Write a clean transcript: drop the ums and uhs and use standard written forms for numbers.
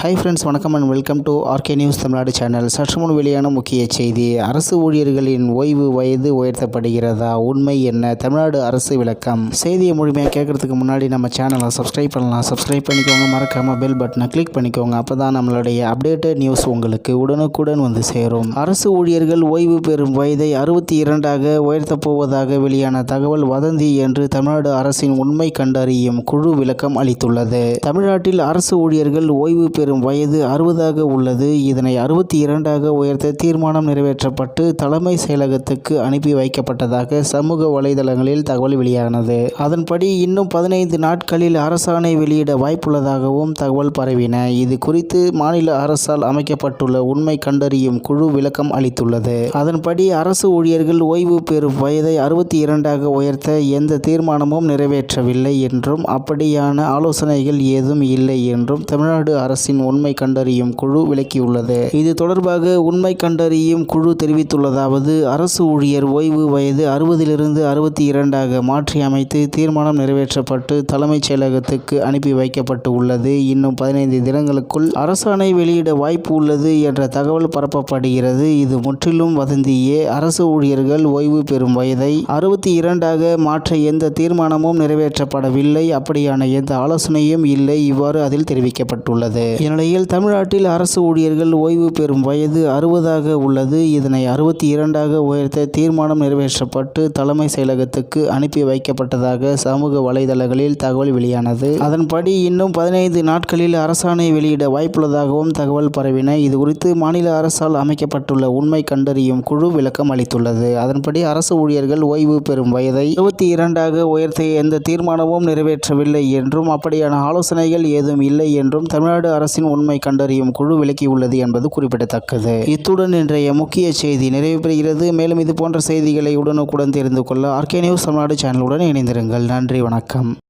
Hi friends, வணக்கம் and welcome to RK news Tamil Nadu channel. சற்று முன் வெளியான முக்கிய செய்தி. அரசு ஊழியர்களின் ஓய்வு வயது உயர்த்தப்படுகிறதா? உண்மை என்ன? தமிழ்நாடு அரசு விளக்கம். செய்தியை முழுமையாக கேட்கறதுக்கு முன்னாடி நம்ம சேனலை சப்ஸ்கிரைப் பண்ணலாம். சப்ஸ்கிரைப் பண்ணிக்கோங்க. மறக்காம பெல் பட்டனை கிளிக் பண்ணிக்கோங்க. அப்போ தான் நம்மளுடைய அப்டேட்டட் நியூஸ் உங்களுக்கு உடனுக்குடன் வந்து சேரும். அரசு ஊழியர்கள் ஓய்வு பெறும் வயதை 62ஆக உயர்த்தப் போவதாக வெளியான தகவல் வதந்தி என்று தமிழ்நாடு அரசின் உண்மை கண்டறியும் குழு விளக்கம் அளித்துள்ளது. தமிழ்நாட்டில் அரசு ஊழியர்கள் ஓய்வு பெறும் வயது 60ஆக உள்ளது. இதனை 62ஆக உயர்த்த தீர்மானம் நிறைவேற்றப்பட்டு தலைமை செயலகத்துக்கு அனுப்பி வைக்கப்பட்டதாக சமூக வலைதளங்களில் தகவல் வெளியானது. அதன்படி இன்னும் 15 நாட்களில் அரசாணை வெளியிட வாய்ப்புள்ளதாகவும் தகவல் பரவின. இது குறித்து மாநில அரசால் அமைக்கப்பட்டுள்ள உண்மை கண்டறியும் குழு விளக்கம் அளித்துள்ளது. அதன்படி அரசு ஊழியர்கள் ஓய்வு பெறும் வயதை 62ஆக உயர்த்த எந்த தீர்மானமும் நிறைவேற்றவில்லை என்றும் அப்படியான ஆலோசனைகள் ஏதும் இல்லை என்றும் தமிழ்நாடு அரசின் உண்மை கண்டறியும் குழு விளக்கியுள்ளது. இது தொடர்பாக உண்மை கண்டறியும் குழு தெரிவித்துள்ளதாவது: அரசு ஊழியர் ஓய்வு வயது 60லிருந்து 62ஆக மாற்றி அமைத்து தீர்மானம் நிறைவேற்றப்பட்டு தலைமைச் செயலகத்துக்கு அனுப்பி வைக்கப்பட்டு உள்ளது. இன்னும் 15 தினங்களுக்குள் அரசாணை வெளியிட வாய்ப்பு உள்ளது என்ற தகவல் பரப்பப்படுகிறது. இது முற்றிலும் வதந்தியே. அரசு ஊழியர்கள் ஓய்வு பெறும் வயதை 62ஆக மாற்ற எந்த தீர்மானமும் நிறைவேற்றப்படவில்லை. அப்படியான எந்த ஆலோசனையும் இல்லை. இவ்வாறு அதில் தெரிவிக்கப்பட்டுள்ளது. இந்நிலையில் தமிழ்நாட்டில் அரசு ஊழியர்கள் ஓய்வு பெறும் வயது 60ஆக உள்ளது. இதனை 62ஆக உயர்த்த தீர்மானம் நிறைவேற்றப்பட்டு தலைமை செயலகத்துக்கு அனுப்பி வைக்கப்பட்டதாக சமூக வலைதளங்களில் தகவல் வெளியானது. அதன்படி இன்னும் 15 நாட்களில் அரசாணை வெளியிட வாய்ப்புள்ளதாகவும் தகவல் பரவின. இது குறித்து மாநில அரசால் அமைக்கப்பட்டுள்ள உண்மை கண்டறியும் குழு விளக்கம் அளித்துள்ளது. அதன்படி அரசு ஊழியர்கள் ஓய்வு பெறும் வயதை 62ஆக உயர்த்த எந்த தீர்மானமும் நிறைவேற்றவில்லை என்றும் அப்படியான ஆலோசனைகள் ஏதும் இல்லை என்றும் தமிழ்நாடு அரசின் உண்மை கண்டறியும் குழு விளக்கியுள்ளது என்பது குறிப்பிடத்தக்கது. இத்துடன் இன்றைய முக்கிய செய்தி நிறைவு பெறுகிறது. மேலும் இது போன்ற செய்திகளை உடனுக்குடன் தெரிந்து கொள்ள ஆர்கே நியூஸ் தமிழ்நாடு சேனலுடன் இணைந்திருங்கள். நன்றி, வணக்கம்.